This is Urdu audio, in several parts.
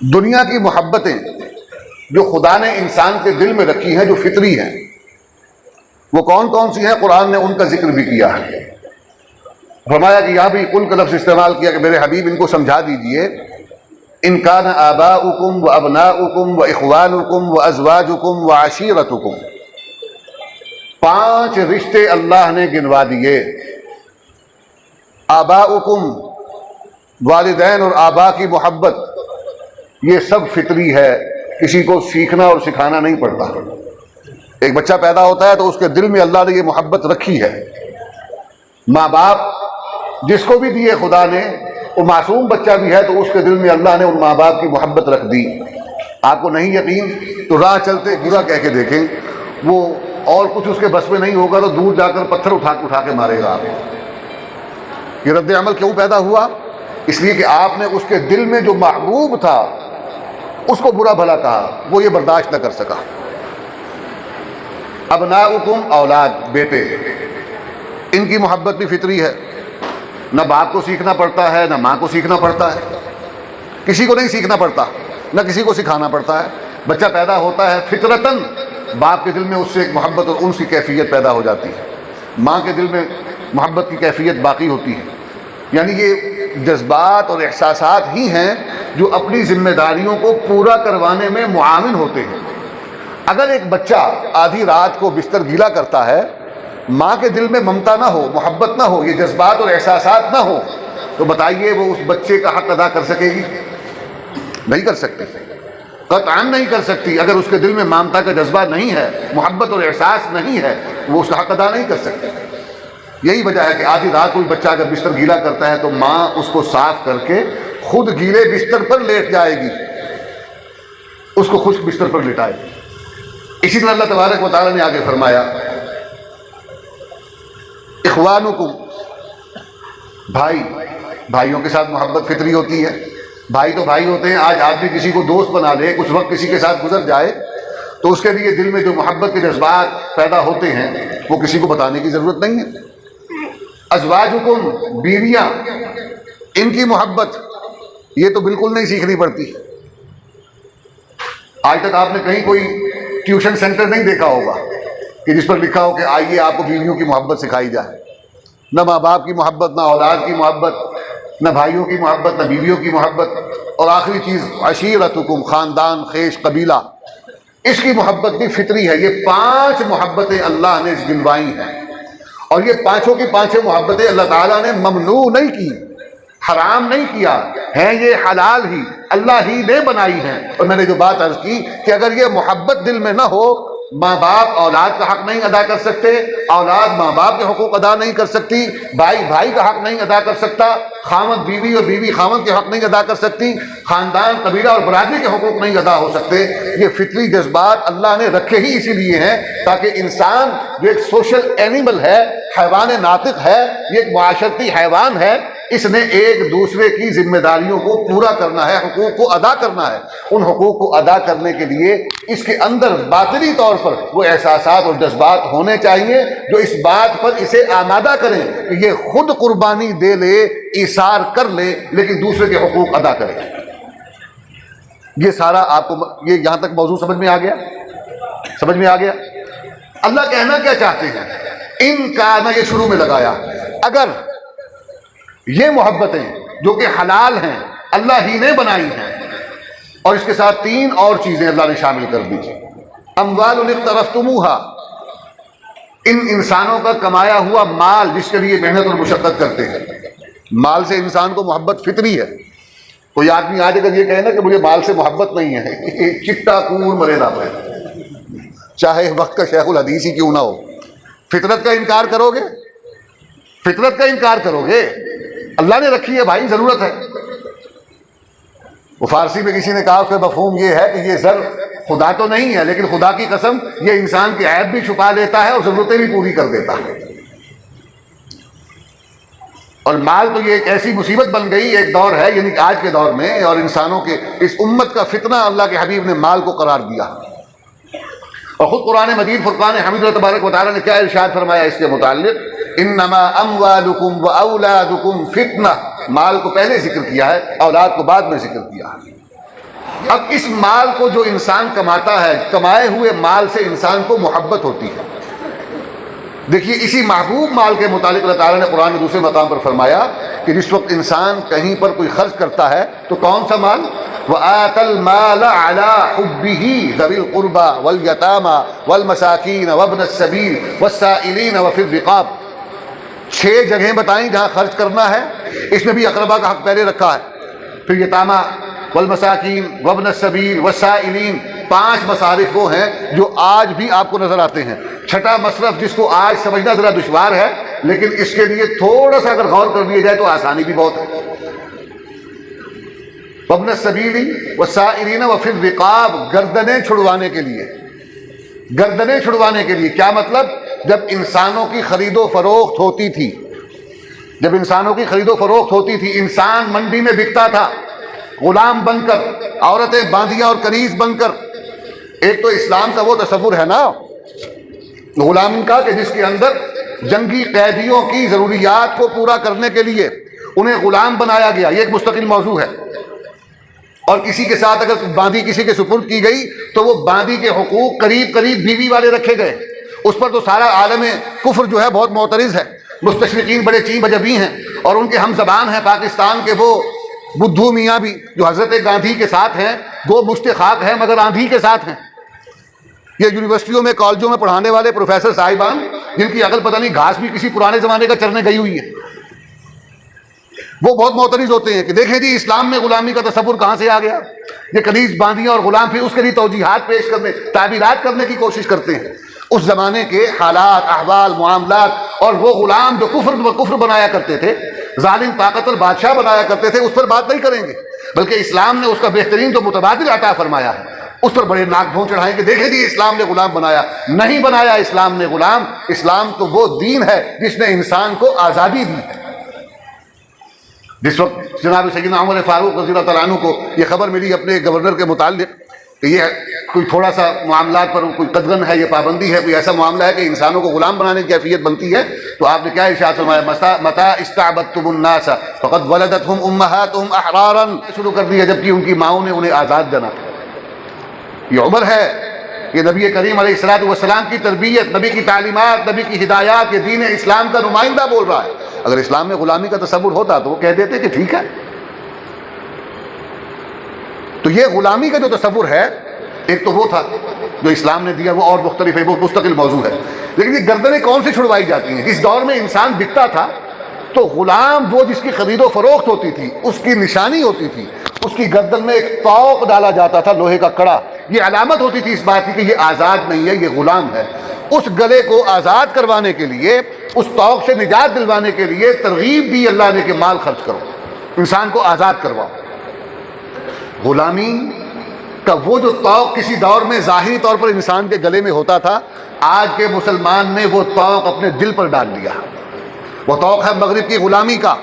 دنیا کی محبتیں جو خدا نے انسان کے دل میں رکھی ہیں، جو فطری ہیں، وہ کون کون سی ہیں؟ قرآن نے ان کا ذکر بھی کیا ہے۔ فرمایا کہ یہاں بھی کل کا لفظ استعمال کیا کہ میرے حبیب ان کو سمجھا دیجئے، ان کان آباؤکم و ابناؤکم و اخوانکم و ازواجکم و عشیرتکم، 5 رشتے اللہ نے گنوا دیے۔ آباؤکم، والدین اور آبا کی محبت، یہ سب فطری ہے، کسی کو سیکھنا اور سکھانا نہیں پڑتا۔ ایک بچہ پیدا ہوتا ہے تو اس کے دل میں اللہ نے یہ محبت رکھی ہے۔ ماں باپ جس کو بھی دیے خدا نے، وہ معصوم بچہ بھی ہے تو اس کے دل میں اللہ نے ان ماں باپ کی محبت رکھ دی۔ آپ کو نہیں یقین تو راہ چلتے برا کہہ کے دیکھیں، وہ اور کچھ اس کے بس میں نہیں ہوگا تو دور جا کر پتھر اٹھا کے مارے گا آپ۔ یہ رد عمل کیوں پیدا ہوا؟ اس لیے کہ آپ نے اس کے دل میں جو محبوب تھا اس کو برا بھلا کہا، وہ یہ برداشت نہ کر سکا۔ ابناؤکم، اولاد، بیٹے، ان کی محبت بھی فطری ہے، نہ باپ کو سیکھنا پڑتا ہے نہ ماں کو سیکھنا پڑتا ہے، کسی کو نہیں سیکھنا پڑتا، نہ کسی کو سکھانا پڑتا ہے۔ بچہ پیدا ہوتا ہے فطرتاً باپ کے دل میں اس سے ایک محبت اور انس کی کیفیت پیدا ہو جاتی ہے، ماں کے دل میں محبت کی کیفیت باقی ہوتی ہے۔ یعنی یہ جذبات اور احساسات ہی ہیں جو اپنی ذمہ داریوں کو پورا کروانے میں معاون ہوتے ہیں۔ اگر ایک بچہ آدھی رات کو بستر گیلا کرتا ہے، ماں کے دل میں ممتا نہ ہو، محبت نہ ہو، یہ جذبات اور احساسات نہ ہو، تو بتائیے وہ اس بچے کا حق ادا کر سکے گی؟ نہیں کر سکتی، قطعاً نہیں کر سکتی۔ اگر اس کے دل میں ممتا کا جذبہ نہیں ہے، محبت اور احساس نہیں ہے، وہ اس کا حق ادا نہیں کر سکتی۔ یہی وجہ ہے کہ آدھی رات کوئی بچہ اگر بستر گیلا کرتا ہے تو ماں اس کو صاف کر کے خود گیلے بستر پر لیٹ جائے گی، اس کو خشک بستر پر لٹائے گی۔ اسی طرح اللہ تبارک و تعالیٰ نے آگے فرمایا اخوانکم، بھائیوں کے ساتھ محبت فطری ہوتی ہے، بھائی تو بھائی ہوتے ہیں۔ آج آدمی کسی کو دوست بنا لے، کچھ وقت کسی کے ساتھ گزر جائے تو اس کے لیے دل میں جو محبت کے جذبات پیدا ہوتے ہیں وہ کسی کو بتانے کی ضرورت نہیں ہے۔ ازواجکم، بیویاں، ان کی محبت یہ تو بالکل نہیں سیکھنی پڑتی۔ آج تک آپ نے کہیں کوئی ٹیوشن سینٹر نہیں دیکھا ہوگا کہ جس پر لکھا ہو کہ آئیے آپ کو بیویوں کی محبت سکھائی جائے۔ نہ ماں باپ کی محبت، نہ اولاد کی محبت، نہ بھائیوں کی محبت، نہ بیویوں کی محبت، اور آخری چیز عشیرتکم، خاندان، خیش، قبیلہ، اس کی محبت بھی فطری ہے۔ یہ 5 محبتیں اللہ نے گنوائی ہیں، اور یہ پانچوں کی پانچوں محبتیں اللہ تعالیٰ نے ممنوع نہیں کی، حرام نہیں کیا، ہیں یہ حلال ہی، اللہ ہی نے بنائی ہیں۔ اور میں نے جو بات عرض کی کہ اگر یہ محبت دل میں نہ ہو، ماں باپ اولاد کا حق نہیں ادا کر سکتے، اولاد ماں باپ کے حقوق ادا نہیں کر سکتی، بھائی کا حق نہیں ادا کر سکتا، خاوند بیوی اور بیوی خاوند کے حق نہیں ادا کر سکتی، خاندان، قبیلہ اور برادری کے حقوق نہیں ادا ہو سکتے۔ یہ فطری جذبات اللہ نے رکھے ہی اسی لیے ہیں تاکہ انسان جو ایک سوشل اینیمل ہے، حیوان ناطق ہے، یہ ایک معاشرتی حیوان ہے، اس نے ایک دوسرے کی ذمہ داریوں کو پورا کرنا ہے، حقوق کو ادا کرنا ہے۔ ان حقوق کو ادا کرنے کے لیے اس کے اندر باطنی طور پر وہ احساسات اور جذبات ہونے چاہیے جو اس بات پر اسے آمادہ کریں کہ یہ خود قربانی دے لے، ایثار کر لے، لیکن دوسرے کے حقوق ادا کرے۔ یہ سارا آپ کو یہ یہاں تک موضوع سمجھ میں آ گیا؟ سمجھ میں آ گیا؟ اللہ کہنا کیا چاہتے ہیں؟ ان کا نہ، یہ شروع میں لگایا، اگر یہ محبتیں جو کہ حلال ہیں، اللہ ہی نے بنائی ہیں، اور اس کے ساتھ 3 اور چیزیں اللہ نے شامل کر دی۔ اموال اقترفتموہا، ان انسانوں کا کمایا ہوا مال جس کے لیے محنت اور مشقت کرتے ہیں۔ مال سے انسان کو محبت فطری ہے۔ کوئی آدمی آج اگر یہ کہے نا کہ مجھے مال سے محبت نہیں ہے، چٹا کور مرے نہ پڑے، چاہے وقت کا شیخ الحدیث ہی کیوں نہ ہو۔ فطرت کا انکار کرو گے؟ فطرت کا انکار کرو گے؟ اللہ نے رکھی ہے بھائی، ضرورت ہے۔ وہ فارسی میں کسی نے کہا کہ مفہوم یہ ہے کہ یہ زر خدا تو نہیں ہے، لیکن خدا کی قسم یہ انسان کے عیب بھی چھپا لیتا ہے اور ضرورتیں بھی پوری کر دیتا ہے۔ اور مال تو یہ ایک ایسی مصیبت بن گئی، ایک دور ہے یعنی کہ آج کے دور میں، اور انسانوں کے اس امت کا فتنہ اللہ کے حبیب نے مال کو قرار دیا۔ اور خود قرآن مجید فرقان حمید اللہ تبارک و تعالیٰ نے کیا ارشاد فرمایا اس کے متعلق؟ انما اموالکم و اولادکم فتنہ، مال کو پہلے ذکر کیا ہے، اولاد کو بعد میں ذکر کیا ہے۔ اب اس مال کو جو انسان کماتا ہے، کمائے ہوئے مال سے انسان کو محبت ہوتی ہے۔ دیکھیے اسی محبوب مال کے متعلق اللہ تعالیٰ نے قرآن میں دوسرے مقام پر فرمایا کہ جس وقت انسان کہیں پر کوئی خرچ کرتا ہے تو کون سا مال؟ وَآتَ الْمَالَ عَلَىٰ حُبِّهِ ذَوِي الْقُرْبَىٰ وَالْيَتَامَىٰ وَالْمَسَاكِينَ وَابْنَ السَّبِيلِ وَالسَّائِلِينَ وَفِي الرِّقَابِ، 6 جگہیں بتائیں جہاں خرچ کرنا ہے، اس میں بھی اقربا کا حق پہلے رکھا ہے، پھر یتامہ والمساکین وابن السبیل والسائلین، 5 مصارف وہ ہیں جو آج بھی آپ کو نظر آتے ہیں۔ چھٹا مصرف جس کو آج سمجھنا ذرا دشوار ہے، لیکن اس کے لیے تھوڑا سا اگر غور کر لیا جائے تو آسانی بھی بہت ہے۔ وابن السبیل والسائلین وفی الرقاب، گردنیں چھڑوانے کے لیے، گردنیں چھڑوانے کے لیے کیا مطلب؟ جب انسانوں کی خرید و فروخت ہوتی تھی، جب انسانوں کی خرید و فروخت ہوتی تھی، انسان منڈی میں بکتا تھا غلام بن کر، عورتیں باندیاں اور کنیز بن کر۔ ایک تو اسلام کا وہ تصور ہے نا غلامی کا کہ جس کے اندر جنگی قیدیوں کی ضروریات کو پورا کرنے کے لیے انہیں غلام بنایا گیا، یہ ایک مستقل موضوع ہے۔ اور کسی کے ساتھ اگر باندی کسی کے سپرد کی گئی تو وہ باندی کے حقوق قریب قریب بیوی والے رکھے گئے۔ اس پر تو سارا عالم کفر جو ہے بہت معترض ہے، مستشرقین بڑے چین بجبی ہیں، اور ان کے ہم زبان ہیں پاکستان کے وہ بدھو میاں بھی جو حضرت گاندھی کے ساتھ ہیں، گو مشت خاک ہیں مگر آندھی کے ساتھ ہیں۔ یہ یونیورسٹیوں میں کالجوں میں پڑھانے والے پروفیسر صاحبان جن کی عقل پتہ نہیں گھاس بھی کسی پرانے زمانے کا چرنے گئی ہوئی ہے، وہ بہت معترض ہوتے ہیں کہ دیکھیں جی اسلام میں غلامی کا تصور کہاں سے آ گیا، یہ کنیز باندیاں اور غلام، پھر اس کے لیے توجیحات پیش کرنے، تعبیرات کرنے کی کوشش کرتے ہیں اس زمانے کے حالات، احوال، معاملات، اور وہ غلام جو کفر بنایا کرتے تھے، ظالم طاقتور بادشاہ بنایا کرتے تھے، اس پر بات نہیں کریں گے، بلکہ اسلام نے اس کا بہترین جو متبادل عطا فرمایا ہے اس پر بڑے ناک بھون چڑھائیں کہ دیکھیں جی اسلام نے غلام بنایا۔ نہیں بنایا اسلام نے غلام، اسلام تو وہ دین ہے جس نے انسان کو آزادی دی ہے۔ جس وقت جناب سیدنا عمر فاروق رضی اللہ تعالیٰ عنہ کو یہ خبر ملی اپنے گورنر کے متعلق کہ یہ کوئی تھوڑا سا معاملات پر کوئی قدغن ہے، یہ پابندی ہے، کوئی ایسا معاملہ ہے کہ انسانوں کو غلام بنانے کی کیفیت بنتی ہے، تو آپ نے کیا ارشاد فرمایا؟ متى استعبدتم الناس فقد ولدتهم امهاتهم احرارا، شروع کر دیا جبکہ ان کی ماؤں نے انہیں آزاد جانا تھا۔ یہ عمر ہے، یہ نبی کریم علیہ الصلوۃ والسلام کی تربیت، نبی کی تعلیمات، نبی کی ہدایات، یہ دین اسلام کا نمائندہ بول رہا ہے۔ اگر اسلام میں غلامی کا تصور ہوتا تو وہ کہہ دیتے کہ ٹھیک ہے۔ تو یہ غلامی کا جو تصور ہے ایک تو وہ تھا جو اسلام نے دیا، وہ اور مختلف ہے، وہ مستقل موضوع ہے۔ لیکن یہ گردنیں کون سی چھڑوائی جاتی ہیں؟ اس دور میں انسان بکتا تھا تو غلام وہ جس کی خرید و فروخت ہوتی تھی اس کی نشانی ہوتی تھی، اس کی گردن میں ایک طوق ڈالا جاتا تھا، لوہے کا کڑا، یہ علامت ہوتی تھی اس بات کی کہ یہ آزاد نہیں ہے، یہ غلام ہے۔ اس گلے کو آزاد کروانے کے لیے، اس طوق سے نجات دلوانے کے لیے ترغیب دی اللہ نے کہ مال خرچ کرو، انسان کو آزاد کرواؤ۔ غلامی کا وہ جو طوق کسی دور میں ظاہری طور پر انسان کے گلے میں ہوتا تھا، آج کے مسلمان نے وہ طوق اپنے دل پر ڈال لیا۔ وہ طوق ہے مغرب کی غلامی کا،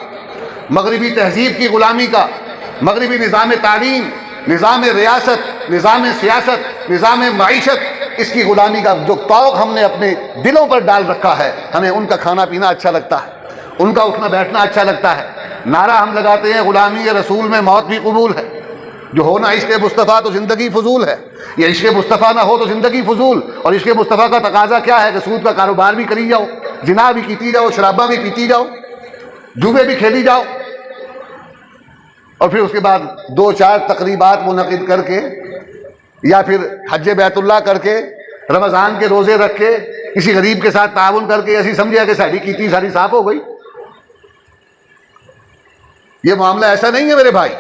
مغربی تہذیب کی غلامی کا، مغربی نظام تعلیم، نظام ریاست، نظام سیاست، نظام معیشت، اس کی غلامی کا جو طوق ہم نے اپنے دلوں پر ڈال رکھا ہے۔ ہمیں ان کا کھانا پینا اچھا لگتا ہے، ان کا اٹھنا بیٹھنا اچھا لگتا ہے، نعرہ ہم لگاتے ہیں غلامی رسول میں موت بھی قبول ہے، جو ہونا عشق مصطفیٰ تو زندگی فضول ہے، یہ عشق مصطفیٰ نہ ہو تو زندگی فضول۔ اور عشق مصطفیٰ کا تقاضا کیا ہے کہ سود کا کاروبار بھی کری جاؤ، زنا بھی کیتی جاؤ، شرابہ بھی پیتی جاؤ، جوئے بھی کھیلی جاؤ، اور پھر اس کے بعد 2-4 تقریبات منعقد کر کے یا پھر حج بیت اللہ کر کے، رمضان کے روزے رکھ کے، کسی غریب کے ساتھ تعاون کر کے ایسی سمجھے کہ ساری کیتی ساری صاف ہو گئی۔ یہ معاملہ ایسا نہیں ہے میرے بھائی۔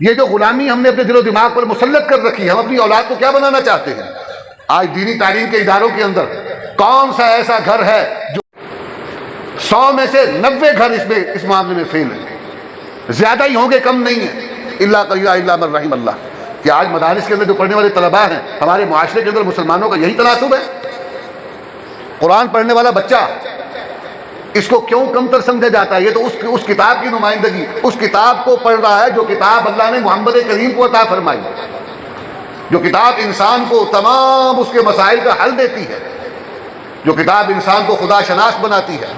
یہ جو غلامی ہم نے اپنے دل و دماغ پر مسلط کر رکھی ہے، ہم اپنی اولاد کو کیا بنانا چاہتے ہیں؟ آج دینی تعلیم کے اداروں کے اندر کون سا ایسا گھر ہے جو 100 میں سے 90 گھر اس معاملے میں فیل ہیں؟ زیادہ ہی ہوں گے، کم نہیں ہیں، الا قلیلا الا من رحم اللہ۔ کہ آج مدارس کے اندر جو پڑھنے والے طلباء ہیں، ہمارے معاشرے کے اندر مسلمانوں کا یہی تناسب ہے۔ قرآن پڑھنے والا بچہ، اس کو کیوں کم تر سمجھا جاتا ہے؟ یہ تو اس کتاب کی نمائندگی، اس کتاب کو پڑھ رہا ہے جو کتاب اللہ نے محمد کریم کو عطا فرمائی، جو کتاب انسان کو تمام اس کے مسائل کا حل دیتی ہے، جو کتاب انسان کو خدا شناس بناتی ہے،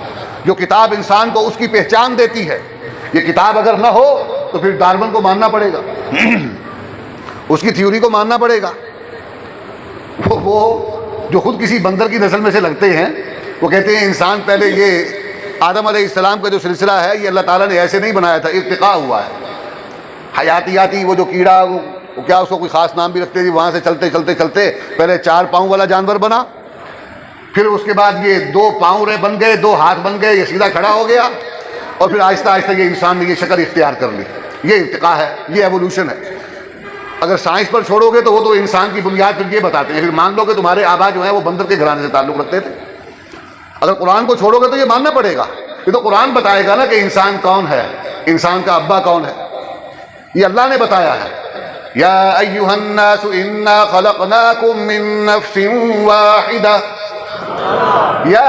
جو کتاب انسان کو اس کی پہچان دیتی ہے۔ یہ کتاب اگر نہ ہو تو پھر ڈارون کو ماننا پڑے گا۔ اس کی تھیوری کو ماننا پڑے گا. وہ جو خود کسی بندر کی نسل میں سے لگتے ہیں وہ کہتے ہیں انسان پہلے یہ آدم علیہ السلام کا جو سلسلہ ہے یہ اللہ تعالیٰ نے ایسے نہیں بنایا تھا, ارتقاء ہوا ہے. حیاتیاتی وہ جو کیڑا وہ کیا اس کو کوئی خاص نام بھی رکھتے تھے, وہاں سے چلتے چلتے چلتے پہلے 4 پاؤں والا جانور بنا, پھر اس کے بعد یہ 2 پاؤں بن گئے, 2 ہاتھ بن گئے, یہ سیدھا کھڑا ہو گیا, اور پھر آہستہ آہستہ یہ انسان نے یہ شکل اختیار کر لی. یہ ارتقاء ہے, یہ ایوولوشن ہے. اگر سائنس پر چھوڑو گے تو وہ تو انسان کی بنیاد پھر یہ بتاتے ہیں, پھر مان لو کہ تمہارے آبا جو ہیں وہ بندر کے گھرانے سے تعلق رکھتے تھے. اگر قرآن کو چھوڑو گے تو یہ ماننا پڑے گا, یہ تو قرآن بتائے گا نا کہ انسان کون ہے, انسان کا ابا کون ہے. یہ اللہ نے بتایا ہے. یا ایھا الناس انا خلقناکم من نفس واحدہ, یا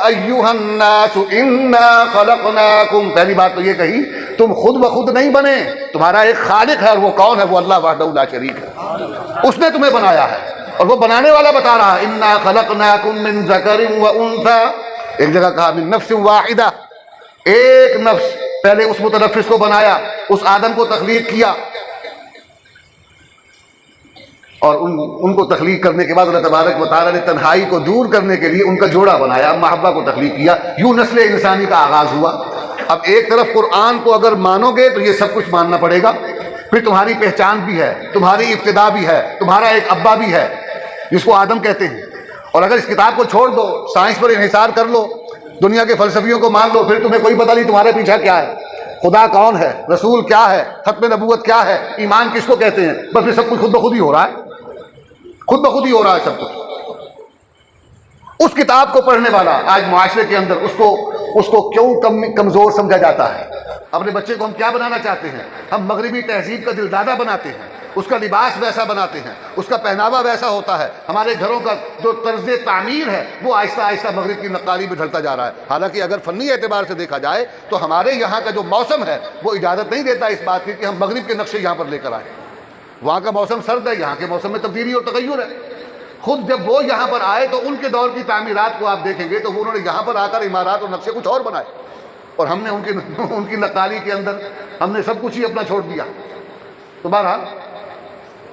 ایھا الناس انا خلقناکم, پہلی بات تو یہ کہی تم خود بخود نہیں بنے, تمہارا ایک خالق ہے, اور وہ کون ہے؟ وہ اللہ وحدہ لا شریک ہے. اس نے تمہیں بنایا ہے, اور وہ بنانے والا بتا رہا ہے انا خلقناکم من ذکر وانثی. ایک جگہ کہا من نفس واحدہ, ایک نفس, پہلے اس متنفس کو بنایا, اس آدم کو تخلیق کیا, اور ان کو تخلیق کرنے کے بعد اللہ تبارک و تعالیٰ نے تنہائی کو دور کرنے کے لیے ان کا جوڑا بنایا, ام حوا کو تخلیق کیا. یوں نسل انسانی کا آغاز ہوا. اب ایک طرف قرآن کو اگر مانو گے تو یہ سب کچھ ماننا پڑے گا, پھر تمہاری پہچان بھی ہے, تمہاری ابتدا بھی ہے, تمہارا ایک ابا بھی ہے جس کو آدم کہتے ہیں. اور اگر اس کتاب کو چھوڑ دو, سائنس پر انحصار کر لو, دنیا کے فلسفیوں کو مان لو, پھر تمہیں کوئی پتہ نہیں تمہارے پیچھے کیا ہے, خدا کون ہے, رسول کیا ہے, ختم نبوت کیا ہے, ایمان کس کو کہتے ہیں. بس یہ سب کچھ خود بخود ہی ہو رہا ہے, خود بخود ہی ہو رہا ہے سب کچھ. اس کتاب کو پڑھنے والا آج معاشرے کے اندر اس کو کیوں کمزور سمجھا جاتا ہے. اپنے بچے کو ہم کیا بنانا چاہتے ہیں؟ ہم مغربی تہذیب کا دلدادہ بناتے ہیں, اس کا لباس ویسا بناتے ہیں, اس کا پہناوا ویسا ہوتا ہے. ہمارے گھروں کا جو طرز تعمیر ہے وہ آہستہ آہستہ مغرب کی نقالی میں ڈھلتا جا رہا ہے. حالانکہ اگر فنی اعتبار سے دیکھا جائے تو ہمارے یہاں کا جو موسم ہے وہ اجازت نہیں دیتا اس بات کی کہ ہم مغرب کے نقشے یہاں پر لے کر آئیں. وہاں کا موسم سرد ہے, یہاں کے موسم میں تبدیلی اور تغیر ہے. خود جب وہ یہاں پر آئے تو ان کے دور کی تعمیرات کو آپ دیکھیں گے تو انہوں نے یہاں پر آ کر عمارات اور نقشے کچھ اور بنائے, اور ہم نے ان کی نقالی کے اندر ہم نے سب کچھ ہی اپنا چھوڑ دیا. تو بہرحال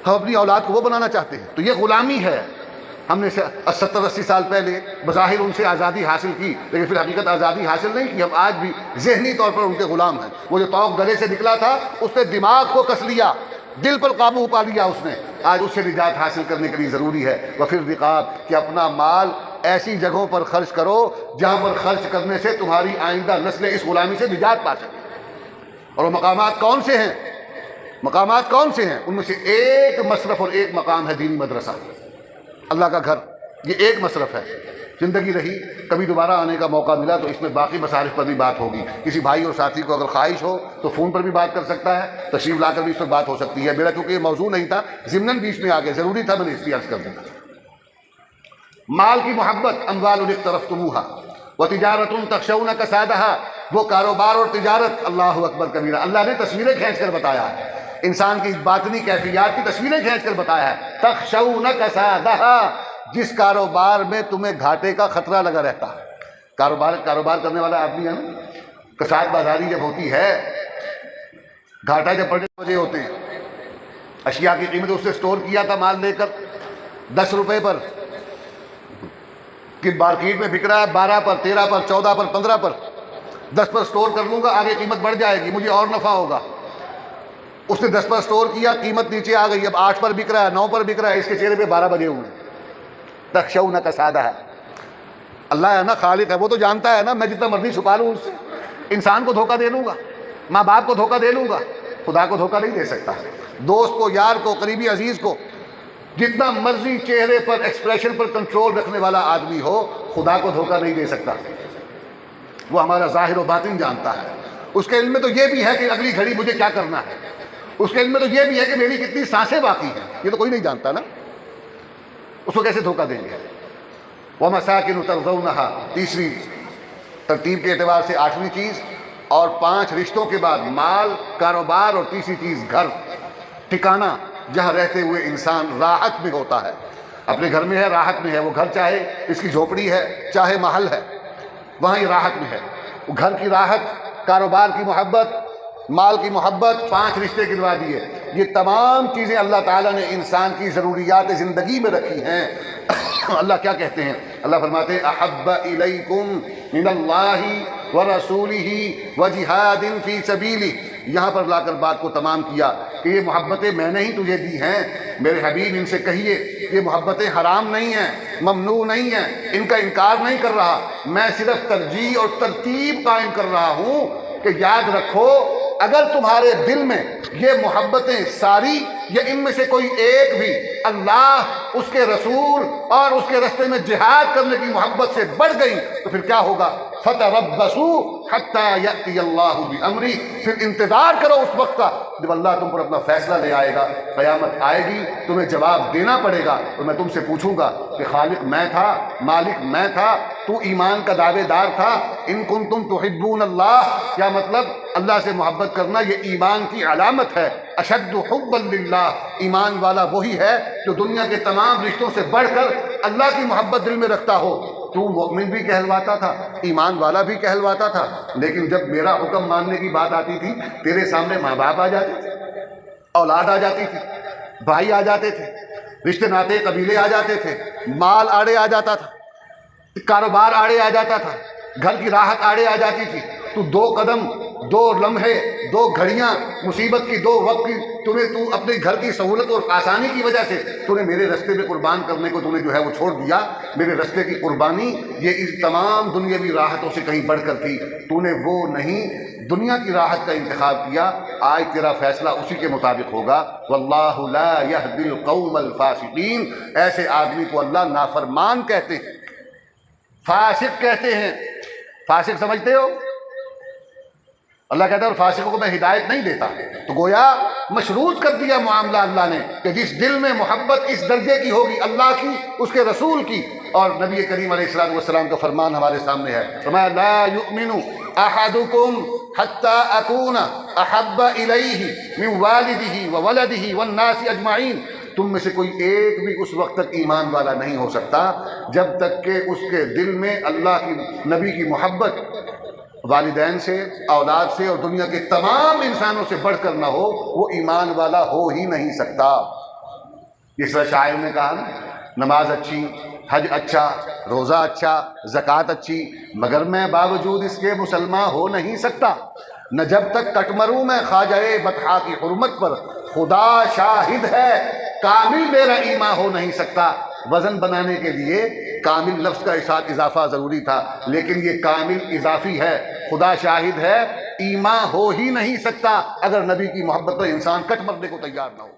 ہم اپنی اولاد کو وہ بنانا چاہتے ہیں, تو یہ غلامی ہے. ہم نے 70-80 سال پہلے بظاہر ان سے آزادی حاصل کی, لیکن پھر حقیقت آزادی حاصل نہیں کی. ہم آج بھی ذہنی طور پر ان کے غلام ہیں. وہ جو توق گلے سے نکلا تھا اس نے دماغ کو کس لیا, دل پر قابو پا لیا اس نے. آج اس سے نجات حاصل کرنے کے لیے ضروری ہے وفر رقاب کہ اپنا مال ایسی جگہوں پر خرچ کرو جہاں پر خرچ کرنے سے تمہاری آئندہ نسلیں اس غلامی سے نجات پا سکیں. اور وہ مقامات کون سے ہیں؟ مقامات کون سے ہیں؟ ان میں سے ایک مصرف اور ایک مقام ہے دینی مدرسہ, اللہ کا گھر. یہ ایک مصرف ہے. زندگی رہی, کبھی دوبارہ آنے کا موقع ملا تو اس میں باقی مصارف پر بھی بات ہوگی. کسی بھائی اور ساتھی کو اگر خواہش ہو تو فون پر بھی بات کر سکتا ہے, تشریف لا کر بھی اس پر بات ہو سکتی ہے. میرا چونکہ یہ موضوع نہیں تھا, ضمناً بیچ میں آ گیا, ضروری تھا, میں نے اس لیے عرض کر دیا. مال کی محبت, اموال اقترفتموہا وتجارۃ تخشون کسادہا, وہ کاروبار اور تجارت, اللہ اکبر کبیرہ. اللہ نے تصویریں کھینچ کر بتایا ہے, انسان کی باطنی کیفیات کی تصویریں کھینچ کر بتایا ہے. تخشون کسادہا, جس کاروبار میں تمہیں گھاٹے کا خطرہ لگا رہتا ہے. کاروبار کرنے والا آدمی ہے نا, کساد بازاری جب ہوتی ہے, گھاٹا جب پڑنے وجہ ہوتے ہیں. اشیاء کی قیمت اس سے سٹور کیا تھا مال لے کر 10 روپے پر, کہ مارکیٹ میں بک رہا ہے 12 پر, 13 پر, 14 پر, 15 پر, 10 پر سٹور کر لوں گا, آگے قیمت بڑھ جائے گی, مجھے اور نفع ہوگا. اس نے 10 پر سٹور کیا, قیمت نیچے آ گئی, اب 8 پر بک رہا ہے, 9 پر بک رہا ہے, اس کے چہرے پہ 12 بجے ہوئے. تخشون کسادہ ہے. اللہ ہے نا, خالق ہے, وہ تو جانتا ہے نا میں جتنا مرضی چھپا لوں اس سے انسان کو دھوکہ دے لوں گا, ماں باپ کو دھوکہ دے لوں گا, خدا کو دھوکہ نہیں دے سکتا. دوست کو, یار کو, قریبی عزیز کو, جتنا مرضی چہرے پر ایکسپریشن پر کنٹرول رکھنے والا آدمی ہو, خدا کو دھوکہ نہیں دے سکتا. وہ ہمارا ظاہر و باطن جانتا ہے. اس کے علم میں تو یہ بھی ہے کہ اگلی گھڑی مجھے کیا کرنا ہے. اس کے علم میں تو یہ بھی ہے کہ میری کتنی سانسیں باقی ہیں. یہ تو کوئی نہیں جانتا نا, اس کو کیسے دھوکہ دیں گے. وَمَسَاكِنُ تَرْضَوْنَهَا, تیسری ترتیب کے اعتبار سے 8ویں چیز, اور 5 رشتوں کے بعد مال, کاروبار, اور تیسری چیز گھر, ٹھکانہ جہاں رہتے ہوئے انسان راحت میں ہوتا ہے. اپنے گھر میں ہے, راحت میں ہے. وہ گھر چاہے اس کی جھوپڑی ہے, چاہے محل ہے, وہاں یہ راحت میں ہے. وہ گھر کی راحت, کاروبار کی محبت, مال کی محبت، 5 رشتے گنوا دیے. یہ تمام چیزیں اللہ تعالیٰ نے انسان کی ضروریات زندگی میں رکھی ہیں. اللہ کیا کہتے ہیں؟ اللہ فرماتے ہیں احب الیکم من اللہ ورسولہ وجہاد فی سبیلہ. یہاں پر لا کر بات کو تمام کیا کہ یہ محبتیں میں نے ہی تجھے دی ہیں. میرے حبیب ان سے کہیے یہ محبتیں حرام نہیں ہیں، ممنوع نہیں ہیں، ان کا انکار نہیں کر رہا. میں صرف ترجیح اور ترتیب قائم کر رہا ہوں کہ یاد رکھو اگر تمہارے دل میں یہ محبتیں ساری یا ان میں سے کوئی ایک بھی اللہ، اس کے رسول اور اس کے راستے میں جہاد کرنے کی محبت سے بڑھ گئی تو پھر کیا ہوگا؟ فتربصوا حتی یأتی اللہ بامرہ. پھر انتظار کرو اس وقت کا جب اللہ تم پر اپنا فیصلہ لے آئے گا. قیامت آئے گی، تمہیں جواب دینا پڑے گا اور میں تم سے پوچھوں گا کہ خالق میں تھا، مالک میں تھا، تو ایمان کا دعوے دار تھا. ان کنتم تحبون اللہ، کیا مطلب؟ اللہ سے محبت کرنا یہ ایمان کی علامت ہے. اشد حبا للہ، ایمان والا وہی ہے جو دنیا کے تمام رشتوں سے بڑھ کر اللہ کی محبت دل میں رکھتا ہو. تو مومن بھی کہلواتا تھا، ایمان والا بھی کہلواتا تھا، لیکن جب میرا حکم ماننے کی بات آتی تھی تیرے سامنے ماں باپ آ جاتے تھے، اولاد آ جاتی تھی، بھائی آ جاتے تھے، رشتے ناتے قبیلے آ جاتے تھے، مال آڑے آ جاتا تھا، کاروبار آڑے آ جاتا تھا، گھر کی راحت آڑے آ جاتی تھی. تو 2 قدم، 2 لمحے، 2 گھڑیاں مصیبت کی، 2 وقت کی تو اپنے گھر کی سہولت اور آسانی کی وجہ سے تو نے میرے رستے میں قربان کرنے کو جو ہے وہ چھوڑ دیا. میرے رستے کی قربانی یہ اس تمام دنیاوی راحتوں سے کہیں بڑھ کر تھی. تو نے وہ نہیں، دنیا کی راحت کا انتخاب کیا. آج تیرا فیصلہ اسی کے مطابق ہوگا. واللہ لا یہدی القوم الفاسقین. ایسے آدمی کو اللہ نافرمان کہتے ہیں، فاسق کہتے ہیں. فاسق سمجھتے ہو؟ اللہ کہتا ہے اور فاسقوں کو میں ہدایت نہیں دیتا. تو گویا مشروط کر دیا معاملہ اللہ نے کہ جس دل میں محبت اس درجے کی ہوگی اللہ کی، اس کے رسول کی. اور نبی کریم علیہ السلام کا فرمان ہمارے سامنے ہے، فرمایا لا یؤمن احدکم حتی اکون احب الیہ من والدہ وولدہ والناس اجمعین. تم میں سے کوئی ایک بھی اس وقت تک ایمان والا نہیں ہو سکتا جب تک کہ اس کے دل میں اللہ کی، نبی کی محبت والدین سے، اولاد سے اور دنیا کے تمام انسانوں سے بڑھ کر نہ ہو. وہ ایمان والا ہو ہی نہیں سکتا. اس طرح شاعر نے کہا نا، نماز اچھی، حج اچھا، روزہ اچھا، زکوٰۃ اچھی، مگر میں باوجود اس کے مسلمان ہو نہیں سکتا. نہ جب تک کٹ مروں میں خواجہ بطحا کی حرمت پر، خدا شاہد ہے کامل میرا ایمان ہو نہیں سکتا. وزن بنانے کے لیے کامل لفظ کا ساتھ اضافہ ضروری تھا، لیکن یہ کامل اضافی ہے. خدا شاہد ہے ایمان ہو ہی نہیں سکتا اگر نبی کی محبت پر انسان کٹ مرنے کو تیار نہ ہو.